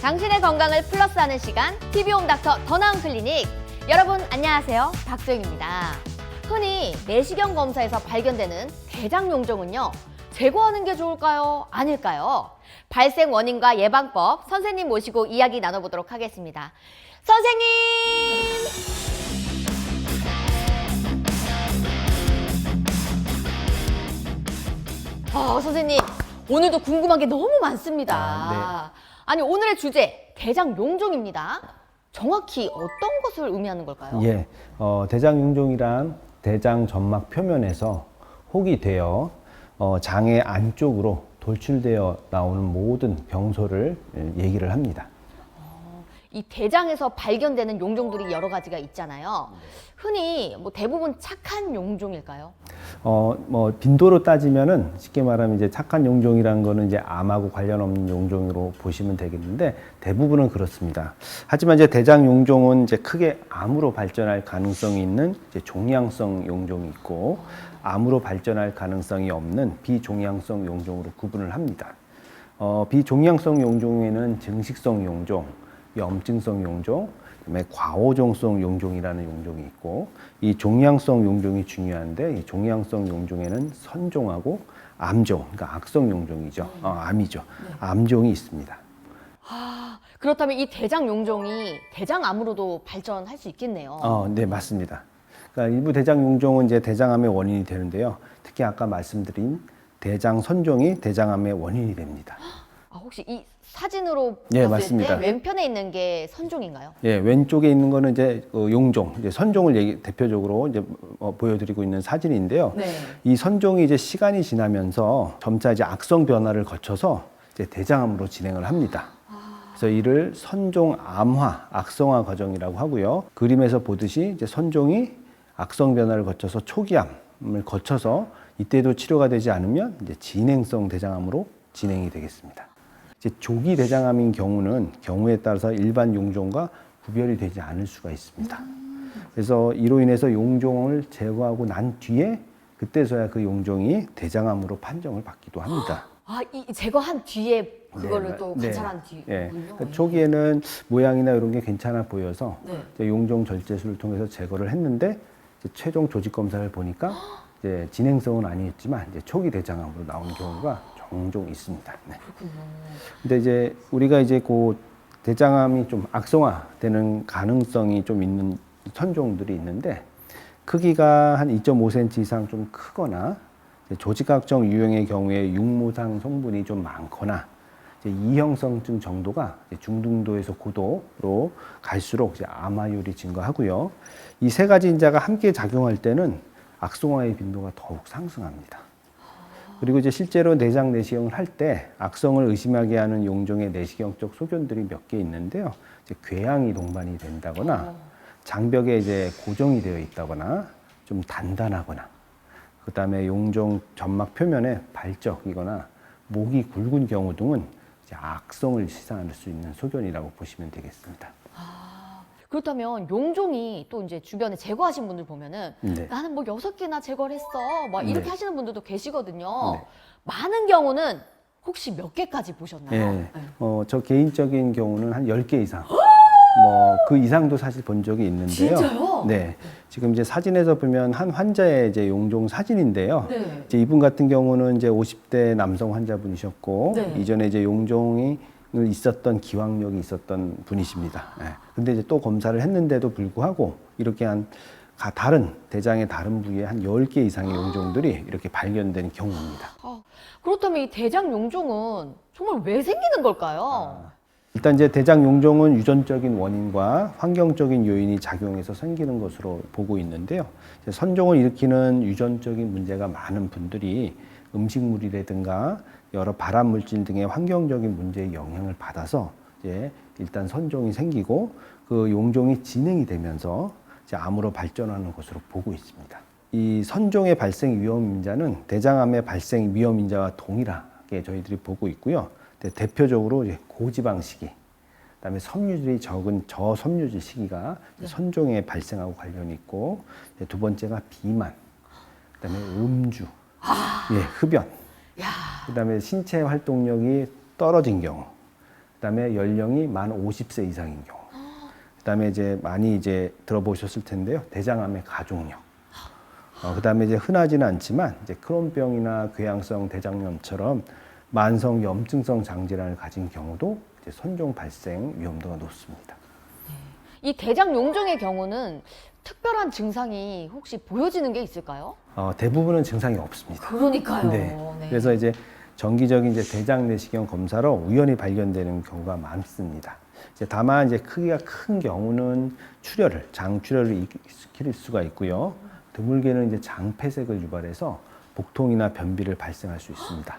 당신의 건강을 플러스하는 시간 TV홈 닥터 더 나은 클리닉. 여러분 안녕하세요, 박소영입니다. 흔히 내시경 검사에서 발견되는 대장 용종은요, 제거하는 게 좋을까요? 아닐까요? 발생 원인과 예방법 선생님 모시고 이야기 나눠보도록 하겠습니다. 선생님! 선생님, 오늘도 궁금한 게 너무 많습니다. 아니, 오늘의 주제, 대장 용종입니다. 정확히 어떤 것을 의미하는 걸까요? 예, 대장 용종이란 대장 점막 표면에서 혹이 되어 장의 안쪽으로 돌출되어 나오는 모든 병소를 얘기를 합니다. 이 대장에서 발견되는 용종들이 여러 가지가 있잖아요. 흔히 대부분 착한 용종일까요? 빈도로 따지면은 쉽게 말하면 이제 착한 용종이라는 거는 이제 암하고 관련 없는 용종으로 보시면 되겠는데 대부분은 그렇습니다. 하지만 이제 대장 용종은 이제 크게 암으로 발전할 가능성이 있는 이제 종양성 용종이 있고 암으로 발전할 가능성이 없는 비종양성 용종으로 구분을 합니다. 비종양성 용종에는 증식성 용종, 염증성 용종, 그다음에 과호종성 용종이라는 용종이 있고, 이 종양성 용종이 중요한데 이 종양성 용종에는 선종하고 암종, 그러니까 악성 용종이죠. 암이죠. 암종이 있습니다. 그렇다면 이 대장 용종이 대장암으로도 발전할 수 있겠네요. 네, 맞습니다. 그러니까 일부 대장 용종은 이제 대장암의 원인이 되는데요. 특히 아까 말씀드린 대장 선종이 대장암의 원인이 됩니다. 혹시 이 사진으로 예, 봤을 맞습니다. 때 왼편에 있는 게 선종인가요? 예, 왼쪽에 있는 거는 이제 용종, 이제 선종을 대표적으로 이제 보여드리고 있는 사진인데요. 네. 이 선종이 이제 시간이 지나면서 점차 이제 악성 변화를 거쳐서 이제 대장암으로 진행을 합니다. 그래서 이를 선종 암화, 악성화 과정이라고 하고요. 그림에서 보듯이 이제 선종이 악성 변화를 거쳐서 초기암을 거쳐서 이때도 치료가 되지 않으면 이제 진행성 대장암으로 진행이 되겠습니다. 이제 조기 대장암인 경우는 경우에 따라서 일반 용종과 구별이 되지 않을 수가 있습니다. 그래서 이로 인해서 용종을 제거하고 난 뒤에 그때서야 그 용종이 대장암으로 판정을 받기도 합니다. 이 제거한 뒤에 그거를 네, 또 네. 관찰한 뒤. 네. 그러니까 초기에는 모양이나 이런 게 괜찮아 보여서 네. 이제 용종 절제술을 통해서 제거를 했는데 이제 최종 조직 검사를 보니까 이제 진행성은 아니었지만 이제 초기 대장암으로 나오는 경우가 종종 있습니다. 네. 근데 이제 우리가 이제 그 대장암이 좀 악성화되는 가능성이 좀 있는 선종들이 있는데 크기가 한 2.5cm 이상 좀 크거나 조직학적 유형의 경우에 육모상 성분이 좀 많거나 이제 이형성증 정도가 중등도에서 고도로 갈수록 이제 암화율이 증가하고요. 이 세 가지 인자가 함께 작용할 때는 악성화의 빈도가 더욱 상승합니다. 그리고 이제 실제로 내장 내시경을 할 때 악성을 의심하게 하는 용종의 내시경적 소견들이 몇 개 있는데요. 이제 궤양이 동반이 된다거나 장벽에 이제 고정이 되어 있다거나 좀 단단하거나 그다음에 용종 점막 표면에 발적이거나 목이 굵은 경우 등은 이제 악성을 시사할 수 있는 소견이라고 보시면 되겠습니다. 그렇다면 용종이 또 이제 주변에 제거하신 분들 보면은 네. 나는 6개나 제거를 했어. 이렇게 네. 하시는 분들도 계시거든요. 네. 많은 경우는 혹시 몇 개까지 보셨나요? 예. 저 개인적인 경우는 한 10개 이상. 그 이상도 사실 본 적이 있는데요. 진짜요? 네. 지금 이제 사진에서 보면 한 환자의 이제 용종 사진인데요. 네. 이제 이분 같은 경우는 이제 50대 남성 환자분이셨고, 네. 이전에 이제 용종이 있었던 기왕력이 있었던 분이십니다. 네. 근데 이제 또 검사를 했는데도 불구하고 이렇게 다른 대장의 다른 부위에 한 10개 이상의 용종들이 이렇게 발견된 경우입니다. 그렇다면 이 대장 용종은 정말 왜 생기는 걸까요? 일단 이제 대장 용종은 유전적인 원인과 환경적인 요인이 작용해서 생기는 것으로 보고 있는데요. 이제 선종을 일으키는 유전적인 문제가 많은 분들이 음식물이라든가 여러 발암 물질 등의 환경적인 문제에 영향을 받아서 이제 일단 선종이 생기고 그 용종이 진행이 되면서 이제 암으로 발전하는 것으로 보고 있습니다. 이 선종의 발생 위험 인자는 대장암의 발생 위험 인자와 동일하게 저희들이 보고 있고요. 대표적으로 이제 고지방 시기, 그다음에 섬유질이 적은 저섬유질 시기가 선종에 발생하고 관련이 있고, 두 번째가 비만, 그다음에 음주, 흡연, 그다음에 신체 활동력이 떨어진 경우, 그다음에 연령이 만 50세 이상인 경우. 그다음에 이제 많이 이제 들어보셨을 텐데요. 대장암의 가족력. 그다음에 이제 흔하지는 않지만 이제 크론병이나 궤양성 대장염처럼 만성 염증성 장질환을 가진 경우도 이제 선종 발생 위험도가 높습니다. 이 대장 용종의 경우는 특별한 증상이 혹시 보여지는 게 있을까요? 대부분은 증상이 없습니다. 그러니까요. 네. 그래서 이제 정기적인 이제 대장 내시경 검사로 우연히 발견되는 경우가 많습니다. 이제 다만 이제 크기가 큰 경우는 장출혈을 일으킬 수가 있고요. 드물게는 이제 장폐색을 유발해서 복통이나 변비를 발생할 수 있습니다.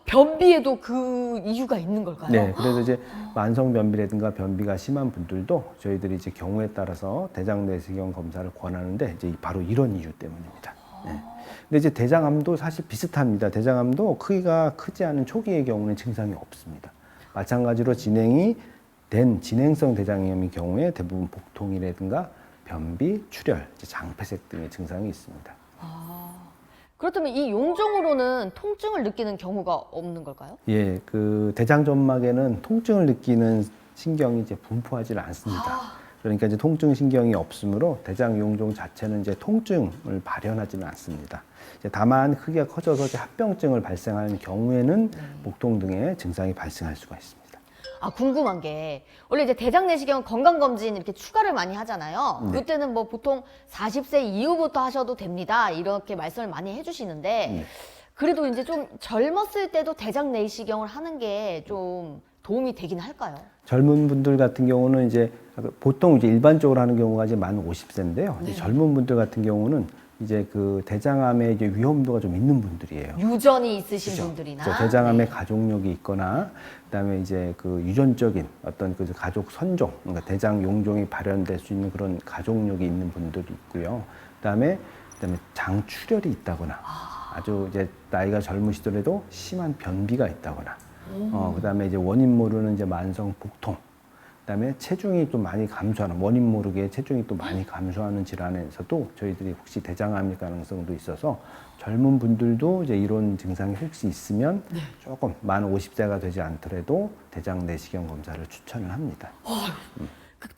변비에도 그 이유가 있는 걸까요? 네, 그래서 이제 만성 변비라든가 변비가 심한 분들도 저희들이 이제 경우에 따라서 대장 내시경 검사를 권하는데 이제 바로 이런 이유 때문입니다. 네. 근데 이제 대장암도 사실 비슷합니다. 대장암도 크기가 크지 않은 초기의 경우는 증상이 없습니다. 마찬가지로 진행이 된 진행성 대장염의 경우에 대부분 복통이라든가 변비, 출혈, 장폐색 등의 증상이 있습니다. 그렇다면 이 용종으로는 통증을 느끼는 경우가 없는 걸까요? 예, 그 대장점막에는 통증을 느끼는 신경이 이제 분포하지 않습니다. 그러니까 이제 통증 신경이 없으므로 대장 용종 자체는 이제 통증을 발현하지는 않습니다. 이제 다만 크기가 커져서 이제 합병증을 발생하는 경우에는 복통 등의 증상이 발생할 수가 있습니다. 궁금한 게 원래 이제 대장 내시경 건강검진 이렇게 추가를 많이 하잖아요. 네. 그때는 뭐 보통 40세 이후부터 하셔도 됩니다. 이렇게 말씀을 많이 해주시는데 그래도 이제 좀 젊었을 때도 대장 내시경을 하는 게 좀 도움이 되긴 할까요? 젊은 분들 같은 경우는 이제 보통 이제 일반적으로 하는 경우가 이제 만 50세인데요. 이제 젊은 분들 같은 경우는 이제 그 대장암의 이제 위험도가 좀 있는 분들이에요. 유전이 있으신 그죠? 분들이나 그래서 대장암의 가족력이 있거나 그다음에 이제 그 유전적인 어떤 그 가족 선종, 그러니까 대장 용종이 발현될 수 있는 그런 가족력이 있는 분들이 있고요. 그다음에 장출혈이 있다거나 아주 이제 나이가 젊으시더라도 심한 변비가 있다거나 그다음에 이제 원인 모르는 이제 만성 복통, 그다음에 체중이 좀 많이 감소하는 원인 모르게 체중이 또 많이 감소하는 질환에서도 저희들이 혹시 대장암일 가능성도 있어서 젊은 분들도 이제 이런 증상이 혹시 있으면 조금 만 50세가 되지 않더라도 대장 내시경 검사를 추천을 합니다.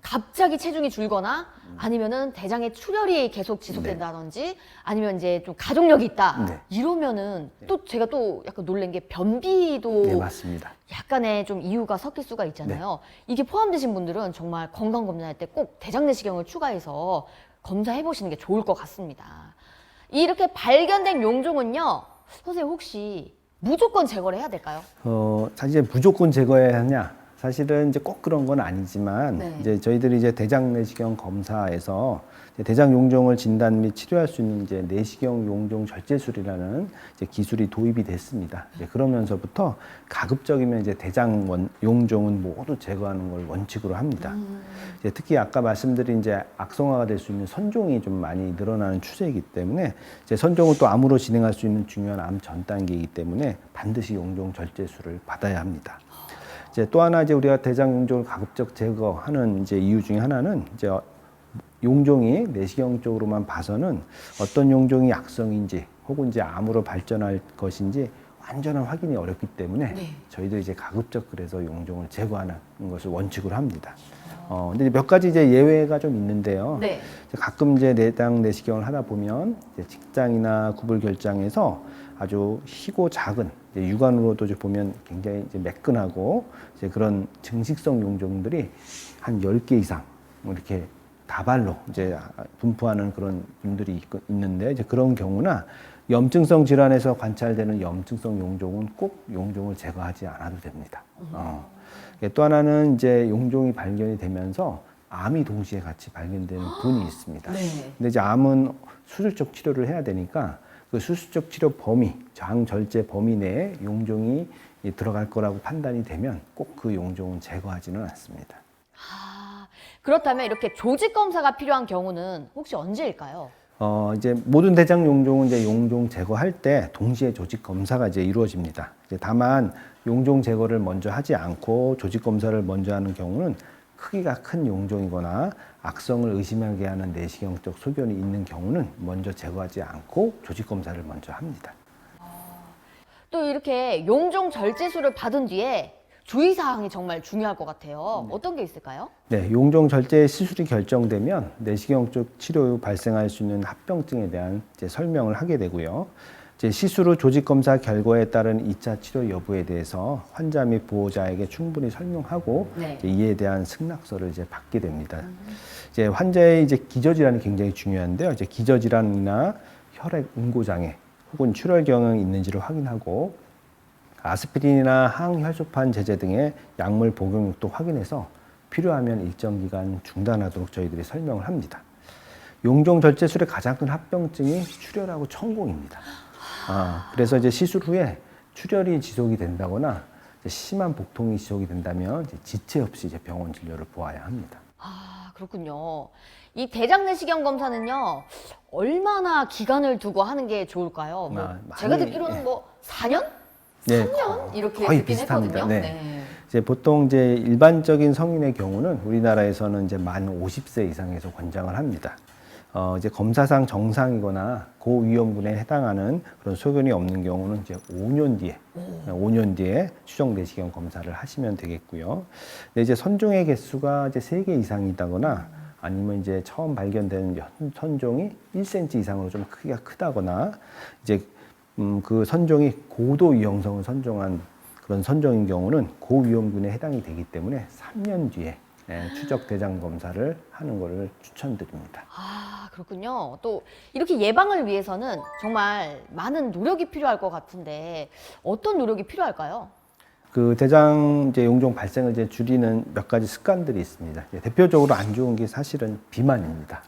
갑자기 체중이 줄거나 아니면은 대장에 출혈이 계속 지속된다든지 아니면 이제 좀 가족력이 있다 네. 이러면은 또 제가 또 약간 놀란 게 변비도 네, 맞습니다. 약간의 좀 이유가 섞일 수가 있잖아요. 이게 포함되신 분들은 정말 건강 검진할 때 꼭 대장 내시경을 추가해서 검사해 보시는 게 좋을 것 같습니다. 이렇게 발견된 용종은요, 선생님 혹시 무조건 제거를 해야 될까요? 사실 무조건 제거해야 하냐? 사실은 이제 꼭 그런 건 아니지만 이제 저희들이 이제 대장 내시경 검사에서 이제 대장 용종을 진단 및 치료할 수 있는 이제 내시경 용종 절제술이라는 이제 기술이 도입이 됐습니다. 이제 그러면서부터 가급적이면 이제 대장 용종은 모두 제거하는 걸 원칙으로 합니다. 이제 특히 아까 말씀드린 이제 악성화가 될 수 있는 선종이 좀 많이 늘어나는 추세이기 때문에 이제 선종은 또 암으로 진행할 수 있는 중요한 암 전 단계이기 때문에 반드시 용종 절제술을 받아야 합니다. 이제 또 하나 이제 우리가 대장 용종을 가급적 제거하는 이제 이유 중에 하나는 이제 용종이 내시경 쪽으로만 봐서는 어떤 용종이 악성인지 혹은 이제 암으로 발전할 것인지 완전한 확인이 어렵기 때문에 저희도 이제 가급적 그래서 용종을 제거하는 것을 원칙으로 합니다. 근데 몇 가지 이제 예외가 좀 있는데요. 가끔 이제 대장 내시경을 하다 보면 이제 직장이나 구불 결장에서 아주 희고 작은 육안으로도 이제 보면 굉장히 이제 매끈하고 이제 그런 증식성 용종들이 한 10개 이상 이렇게 다발로 이제 분포하는 그런 분들이 있는데 이제 그런 경우나 염증성 질환에서 관찰되는 염증성 용종은 꼭 용종을 제거하지 않아도 됩니다. 또 하나는 이제 용종이 발견이 되면서 암이 동시에 같이 발견되는 분이 있습니다. 근데 이제 암은 수술적 치료를 해야 되니까 그 수술적 치료 범위, 장 절제 범위 내에 용종이 들어갈 거라고 판단이 되면 꼭 그 용종은 제거하지는 않습니다. 그렇다면 이렇게 조직 검사가 필요한 경우는 혹시 언제일까요? 이제 모든 대장 용종은 이제 용종 제거할 때 동시에 조직 검사가 이제 이루어집니다. 이제 다만 용종 제거를 먼저 하지 않고 조직 검사를 먼저 하는 경우는 크기가 큰 용종이거나 악성을 의심하게 하는 내시경적 소견이 있는 경우는 먼저 제거하지 않고 조직 검사를 먼저 합니다. 또 이렇게 용종 절제술을 받은 뒤에 주의사항이 정말 중요할 것 같아요. 어떤 게 있을까요? 네, 용종 절제 시술이 결정되면 내시경 쪽 치료 후 발생할 수 있는 합병증에 대한 이제 설명을 하게 되고요. 이제 시술 후 조직 검사 결과에 따른 2차 치료 여부에 대해서 환자 및 보호자에게 충분히 설명하고 네. 이제 이에 대한 승낙서를 이제 받게 됩니다. 이제 환자의 이제 기저질환이 굉장히 중요한데요. 이제 기저질환이나 혈액 응고 장애 혹은 출혈 경향이 있는지를 확인하고 아스피린이나 항혈소판 제제 등의 약물 복용력도 확인해서 필요하면 일정 기간 중단하도록 저희들이 설명을 합니다. 용종 절제술의 가장 큰 합병증이 출혈하고 천공입니다. 그래서 이제 시술 후에 출혈이 지속이 된다거나 이제 심한 복통이 지속이 된다면 이제 지체 없이 이제 병원 진료를 보아야 합니다. 아, 그렇군요. 이 대장 내시경 검사는요, 얼마나 기간을 두고 하는 게 좋을까요? 뭐 제가 많이, 듣기로는 뭐 4년? 네, 3년? 이렇게 거의 듣긴 비슷합니다. 했거든요. 네. 이제 보통 이제 일반적인 성인의 경우는 우리나라에서는 이제 만 50세 이상에서 권장을 합니다. 이제 검사상 정상이거나 고위험군에 해당하는 그런 소견이 없는 경우는 이제 5년 뒤에 추정 내시경 검사를 하시면 되겠고요. 근데 이제 선종의 개수가 이제 3개 이상이다거나 아니면 이제 처음 발견된 선종이 1cm 이상으로 좀 크기가 크다거나 이제 그 선종이 고도 위험성을 선종한 그런 선종인 경우는 고위험군에 해당이 되기 때문에 3년 뒤에 추적 대장 검사를 하는 것을 추천드립니다. 아, 그렇군요. 또 이렇게 예방을 위해서는 정말 많은 노력이 필요할 것 같은데 어떤 노력이 필요할까요? 그 대장 이제 용종 발생을 이제 줄이는 몇 가지 습관들이 있습니다. 대표적으로 안 좋은 게 사실은 비만입니다.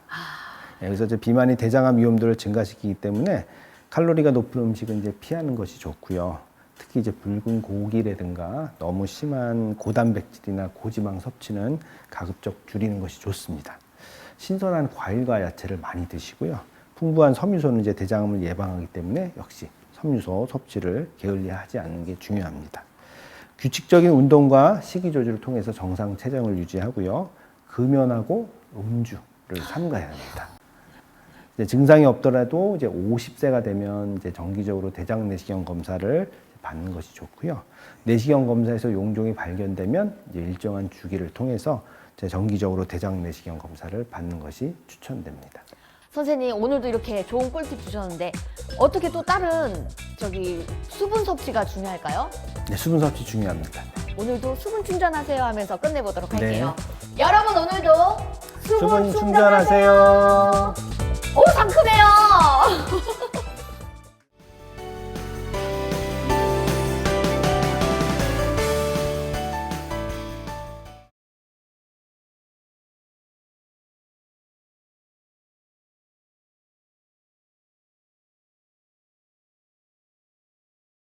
그래서 이제 비만이 대장암 위험도를 증가시키기 때문에 칼로리가 높은 음식은 이제 피하는 것이 좋고요. 특히 이제 붉은 고기라든가 너무 심한 고단백질이나 고지방 섭취는 가급적 줄이는 것이 좋습니다. 신선한 과일과 야채를 많이 드시고요. 풍부한 섬유소는 이제 대장암을 예방하기 때문에 역시 섬유소 섭취를 게을리하지 않는 게 중요합니다. 규칙적인 운동과 식이 조절을 통해서 정상 체중을 유지하고요. 금연하고 음주를 삼가해야 합니다. 이제 증상이 없더라도 이제 50세가 되면 이제 정기적으로 대장 내시경 검사를 받는 것이 좋고요. 내시경 검사에서 용종이 발견되면 이제 일정한 주기를 통해서 이제 정기적으로 대장 내시경 검사를 받는 것이 추천됩니다. 선생님, 오늘도 이렇게 좋은 꿀팁 주셨는데 어떻게 또 다른 수분 섭취가 중요할까요? 네, 수분 섭취 중요합니다. 오늘도 수분 충전하세요 하면서 끝내보도록 할게요. 네. 여러분, 오늘도 수분 수분 충전하세요. 충전하세요. 오, 상큼해요.